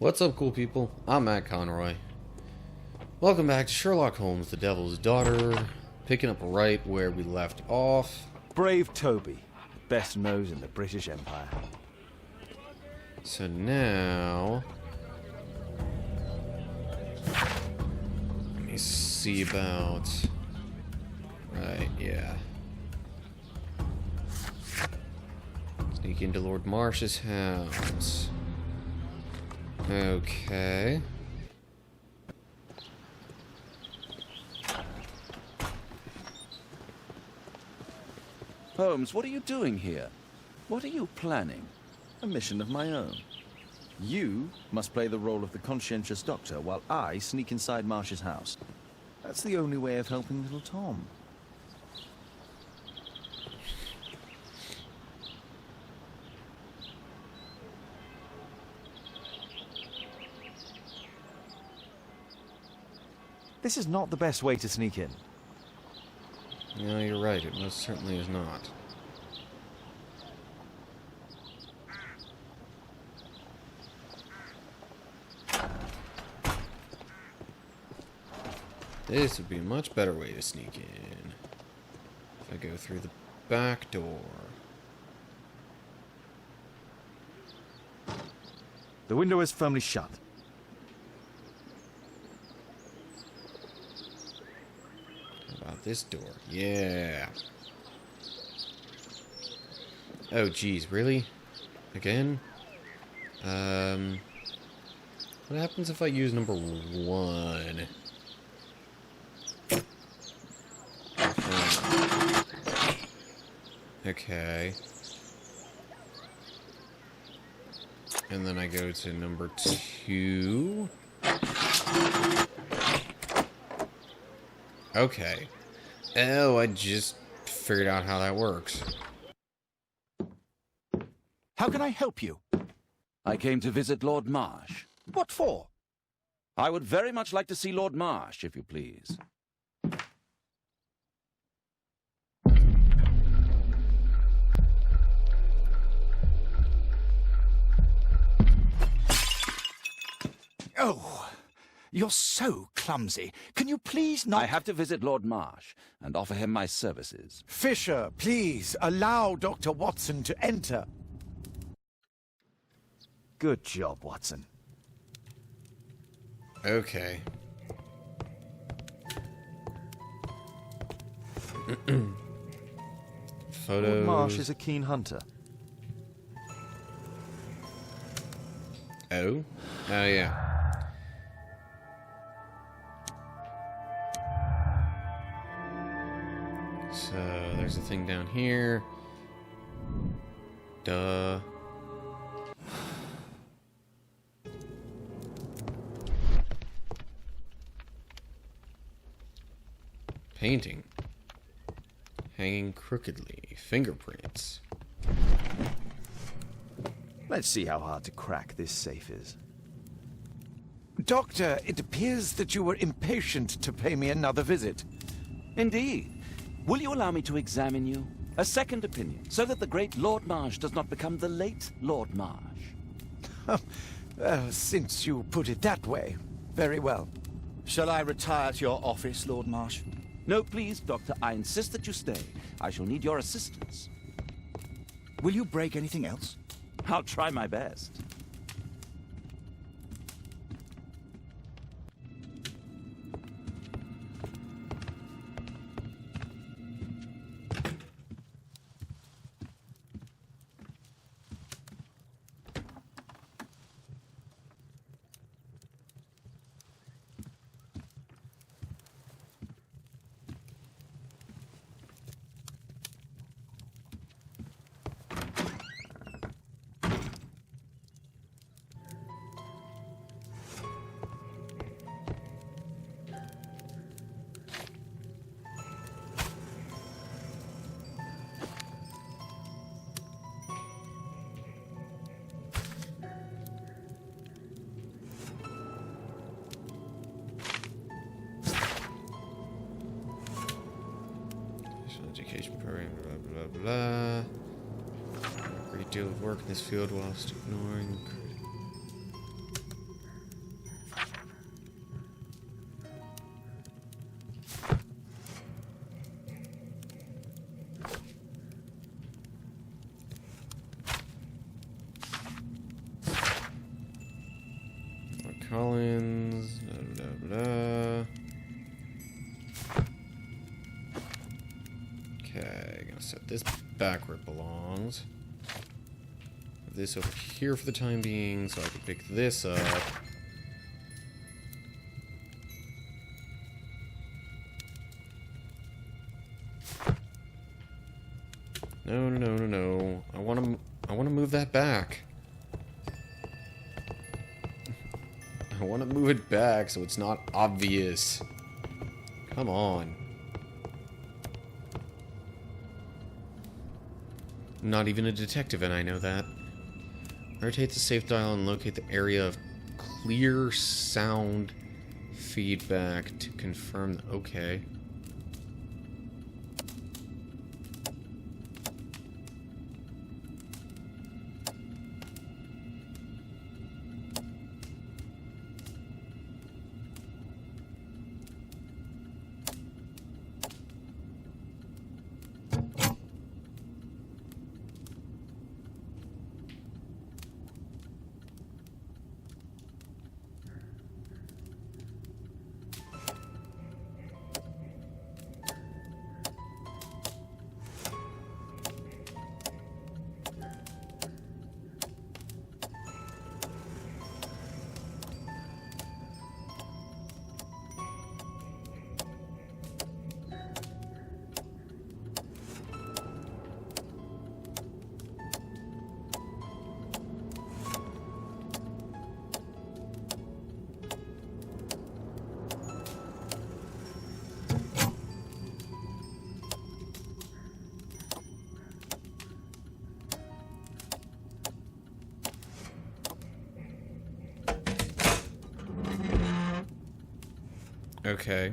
What's up, cool people? I'm Matt Conroy. Welcome back to Sherlock Holmes, the Devil's Daughter. Picking up right where we left off. Brave Toby, best nose in the British Empire. So now... let me see about... right, yeah. Sneak into Lord Marsh's house. Okay. Holmes, what are you doing here? What are you planning? A mission of my own. You must play the role of the conscientious doctor while I sneak inside Marsh's house. That's the only way of helping little Tom. This is not the best way to sneak in. No, you're right. It most certainly is not. This would be a much better way to sneak in. If I go through the back door. The window is firmly shut. This door. Yeah. Oh, geez. Really? Again? What happens if I use number 1? Okay. And then I go to number 2. Okay. Oh, I just figured out how that works. How can I help you? I came to visit Lord Marsh. What for? I would very much like to see Lord Marsh, if you please. Oh, you're so clumsy. Can you please not... I have to visit Lord Marsh and offer him my services. Fisher, please, allow Dr. Watson to enter. Good job, Watson. Okay. Photos. Lord Marsh is a keen hunter. Oh? Oh, yeah. So, there's a thing down here. Duh. Painting. Hanging crookedly. Fingerprints. Let's see how hard to crack this safe is. Doctor, it appears that you were impatient to pay me another visit. Indeed. Will you allow me to examine you? A second opinion, so that the great Lord Marsh does not become the late Lord Marsh. Since you put it that way, very well. Shall I retire to your office, Lord Marsh? No, please, Doctor. I insist that you stay. I shall need your assistance. Will you break anything else? I'll try my best. Education program, blah, blah, blah. Great deal of work in this field whilst ignoring... Collins. Blah, blah, blah. Okay, gonna set this back where it belongs. Put this over here for the time being, so I can pick this up. No, no, no, no, no. I want to move that back. I want to move it back so it's not obvious. Come on. I'm not even a detective, and I know that. Rotate the safe dial and locate the area of clear sound feedback to confirm. Okay. Okay.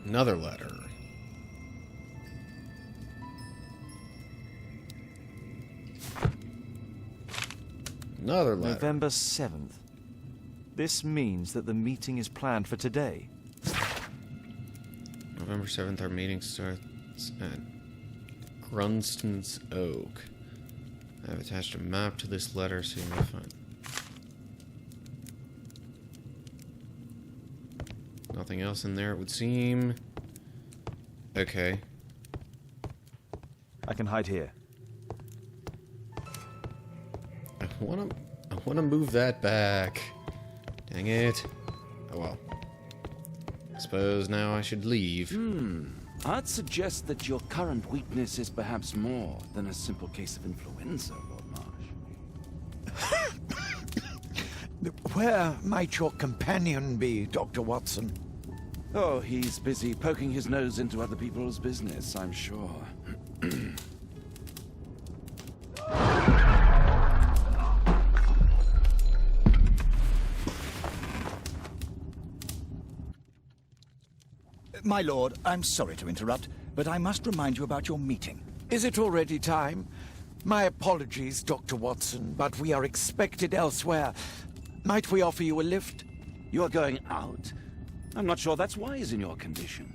Another letter. Another letter. November 7th. This means that the meeting is planned for today. November 7th, our meeting starts at Grunston's Oak. I have attached a map to this letter so you may find. Nothing else in there, it would seem. Okay. I can hide here. I wanna move that back. Dang it. Oh well. I suppose now I should leave. I'd suggest that your current weakness is perhaps more than a simple case of influenza, Lord Marsh. Where might your companion be, Dr. Watson? Oh, he's busy poking his nose into other people's business, I'm sure. My lord, I'm sorry to interrupt, but I must remind you about your meeting. Is it already time? My apologies, Dr. Watson, but we are expected elsewhere. Might we offer you a lift? You are going out? I'm not sure that's wise in your condition.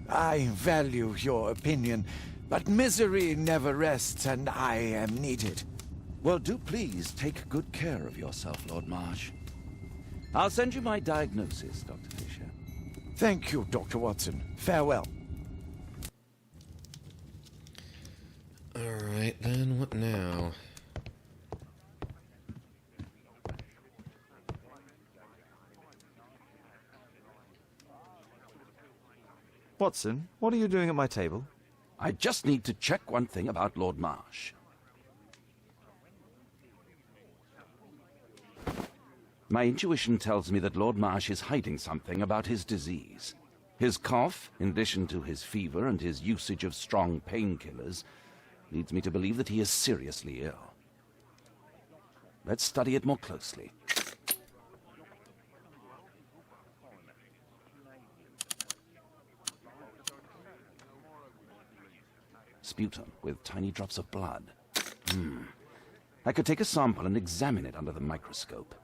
I value your opinion, but misery never rests, and I am needed. Well, do please take good care of yourself, Lord Marsh. I'll send you my diagnosis, Dr. Fisher. Thank you, Dr. Watson. Farewell. Alright, then what now? Watson, what are you doing at my table? I just need to check one thing about Lord Marsh. My intuition tells me that Lord Marsh is hiding something about his disease. His cough, in addition to his fever and his usage of strong painkillers, leads me to believe that he is seriously ill. Let's study it more closely. Sputum with tiny drops of blood. I could take a sample and examine it under the microscope.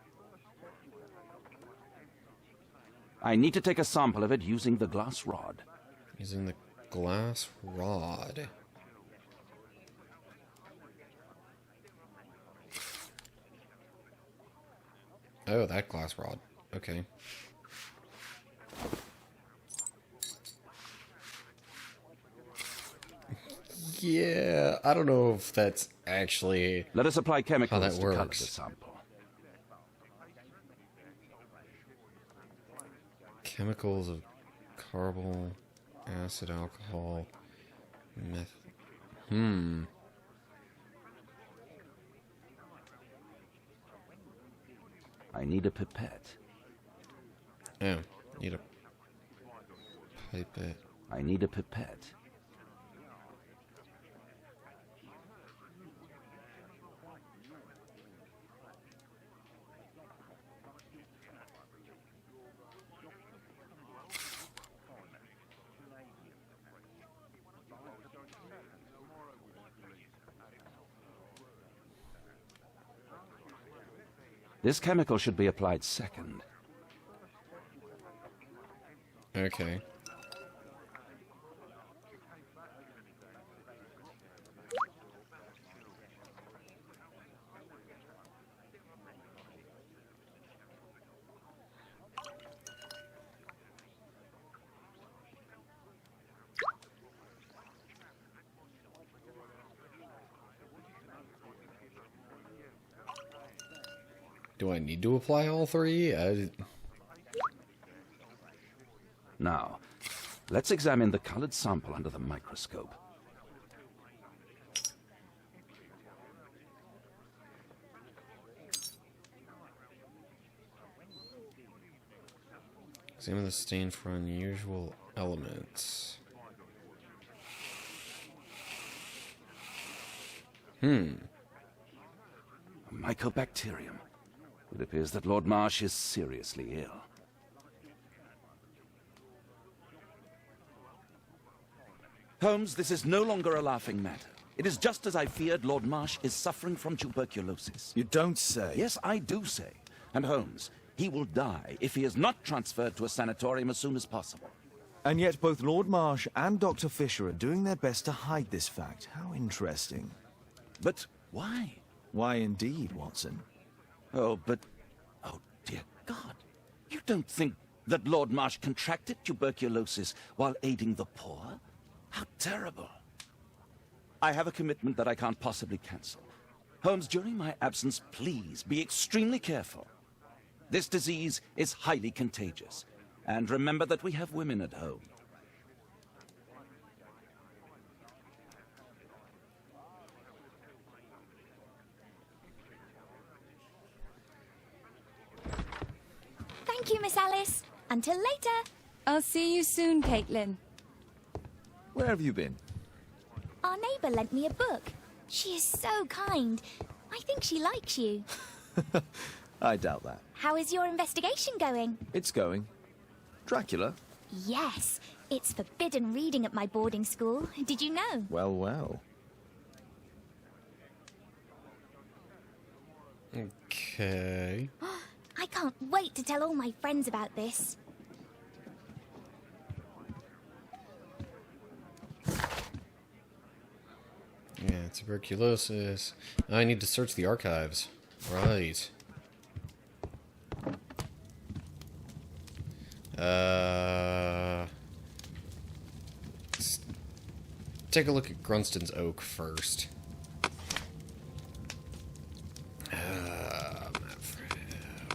I need to take a sample of it using the glass rod. Using the glass rod. Oh, that glass rod. Okay. Yeah, I don't know if that's actually Let us apply chemicals that to color the works. sample. Chemicals of carbonyl, acid, alcohol, meth. I need a pipette. Oh, need a pipette. I need a pipette. This chemical should be applied second. Okay. Do I need to apply all three? Now, let's examine the colored sample under the microscope. Examine the stain for unusual elements. A mycobacterium. It appears that Lord Marsh is seriously ill. Holmes, this is no longer a laughing matter. It is just as I feared. Lord Marsh is suffering from tuberculosis. You don't say. Yes, I do say. And Holmes, he will die if he is not transferred to a sanatorium as soon as possible. And yet both Lord Marsh and Dr. Fisher are doing their best to hide this fact. How interesting. But why? Why indeed, Watson? Oh, dear God. You don't think that Lord Marsh contracted tuberculosis while aiding the poor? How terrible. I have a commitment that I can't possibly cancel. Holmes, during my absence, please be extremely careful. This disease is highly contagious. And remember that we have women at home. Thank you, Miss Alice. Until later. I'll see you soon, Caitlin. Where have you been? Our neighbour lent me a book. She is so kind. I think she likes you. I doubt that. How is your investigation going? It's going. Dracula? Yes, it's forbidden reading at my boarding school. Did you know? Well, well. Okay. I can't wait to tell all my friends about this. Yeah, tuberculosis. I need to search the archives. Right. Let's take a look at Grunston's Oak first.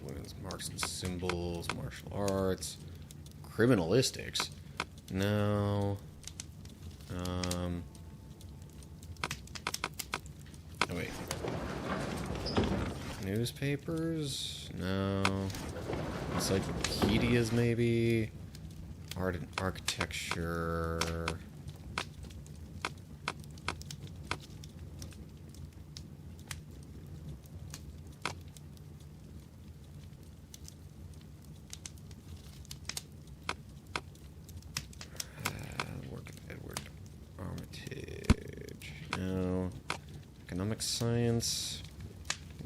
Women's marks and symbols, martial arts, criminalistics. No. Oh, wait. Newspapers? No. Encyclopedias, maybe? Art and architecture. Work of Edward Armitage. No. Economic science.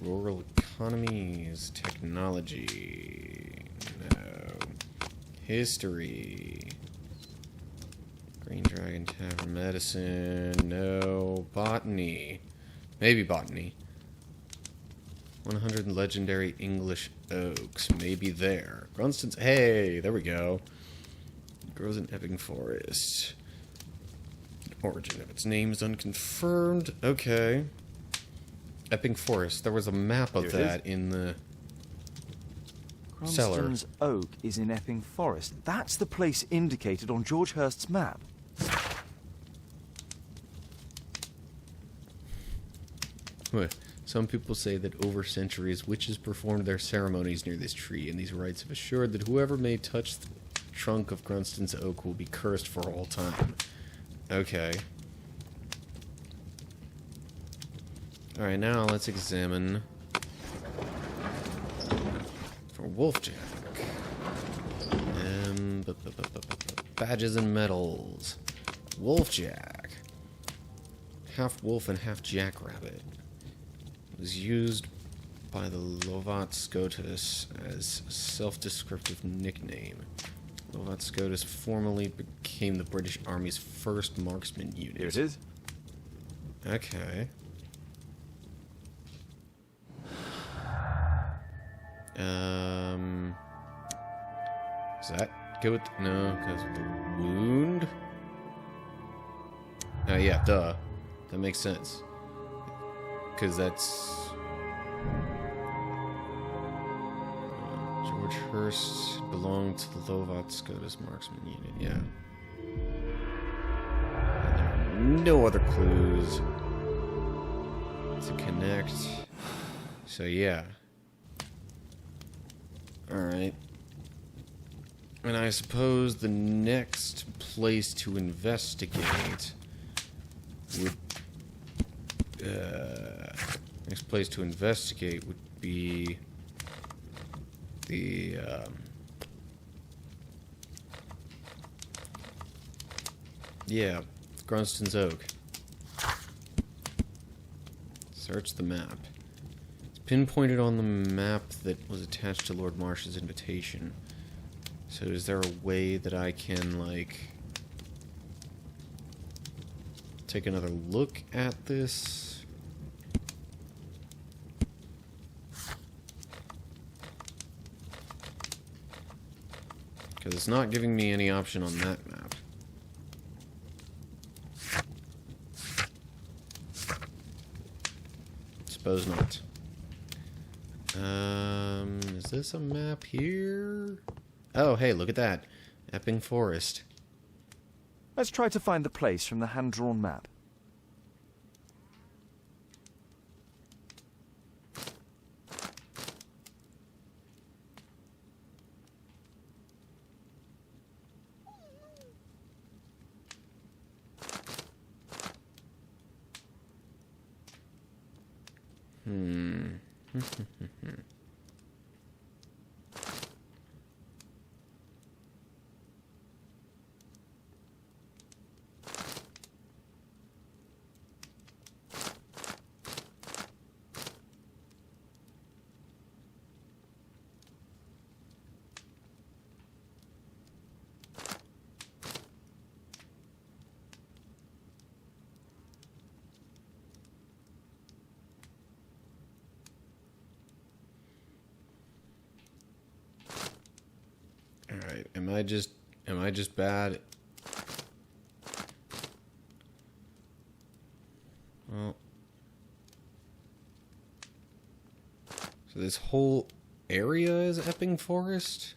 Rural economies. Technology. No. History. Green Dragon Tavern. Medicine. No. Botany. Maybe botany. 100 legendary English oaks. Maybe there. Grunston's. Hey, there we go. Grows in Epping Forest. Origin of its name is unconfirmed. Okay. Epping Forest. There was a map of that in the cellar. Cranston's Oak is in Epping Forest. That's the place indicated on George Hurst's map. Some people say that over centuries, witches performed their ceremonies near this tree, and these rites have assured that whoever may touch the trunk of Grunston's Oak will be cursed for all time. Okay. Alright, now let's examine for Wolfjack. Badges and medals. Wolfjack. Half wolf and half jackrabbit. Was used by the Lovat Scotus as a self-descriptive nickname. Lovat Scotus formerly became the British Army's first marksman unit. Here it is. Okay. Does that go with... No, because of the wound? Oh, yeah, duh. That makes sense. Because that's... George Hurst belonged to the Lovat Scotus marksman unit, yeah. And there are no other clues to connect. So, yeah. Alright. And I suppose the next place to investigate would... next place to investigate would be the yeah, Grunston's Oak. Search the map. It's pinpointed on the map that was attached to Lord Marsh's invitation. So is there a way that I can, like, take another look at this? Because it's not giving me any option on that map. Suppose not. Is this a map here? Oh, hey, look at that. Epping Forest. Let's try to find the place from the hand-drawn map. Alright, am I just bad? Well, so this whole area is Epping Forest?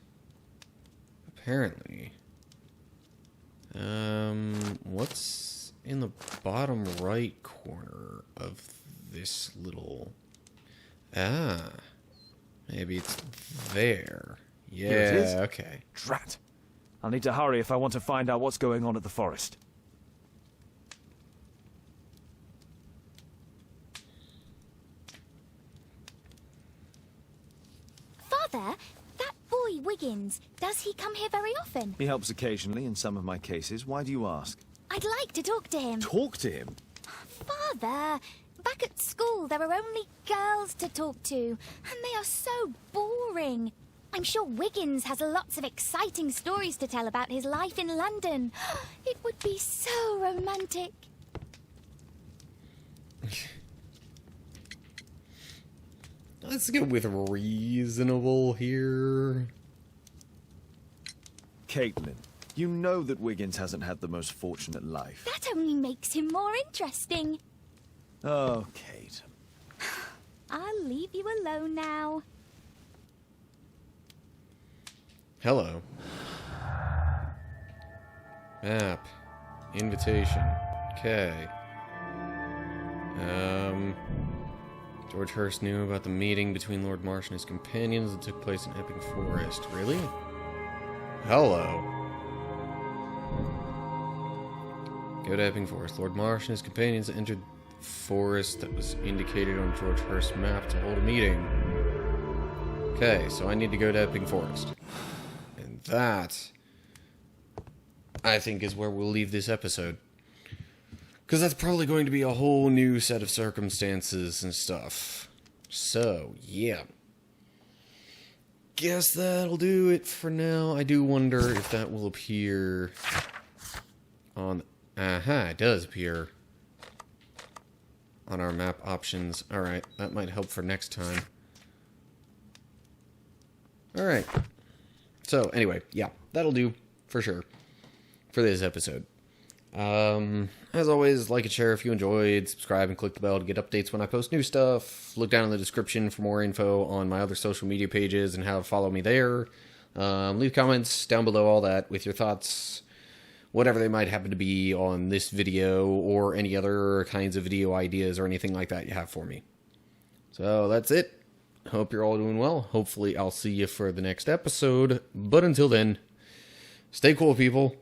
Apparently. What's in the bottom right corner of this little... Ah. Maybe it's there. Here it is. Yeah, okay. Drat. I'll need to hurry if I want to find out what's going on at the forest. Father, that boy Wiggins, does he come here very often? He helps occasionally in some of my cases. Why do you ask? I'd like to talk to him. Talk to him? Father, back at school there are only girls to talk to, and they are so boring. I'm sure Wiggins has lots of exciting stories to tell about his life in London. It would be so romantic. Let's go with reasonable here. Caitlin, you know that Wiggins hasn't had the most fortunate life. That only makes him more interesting. Oh, Kate. I'll leave you alone now. Hello. Map. Invitation. Okay. George Hurst knew about the meeting between Lord Marsh and his companions that took place in Epping Forest. Really? Hello. Go to Epping Forest. Lord Marsh and his companions entered the forest that was indicated on George Hurst's map to hold a meeting. Okay, so I need to go to Epping Forest. And that, I think, is where we'll leave this episode. Because that's probably going to be a whole new set of circumstances and stuff. So, yeah. Guess that'll do it for now. I do wonder if that will appear on... Aha, it does appear on our map options. Alright, that might help for next time. Alright. So, anyway, yeah, that'll do for sure for this episode. As always, like and share if you enjoyed, subscribe and click the bell to get updates when I post new stuff. Look down in the description for more info on my other social media pages and how to follow me there. Leave comments down below, all that, with your thoughts, whatever they might happen to be on this video or any other kinds of video ideas or anything like that you have for me. So that's it. Hope you're all doing well. Hopefully I'll see you for the next episode. But until then, stay cool, people.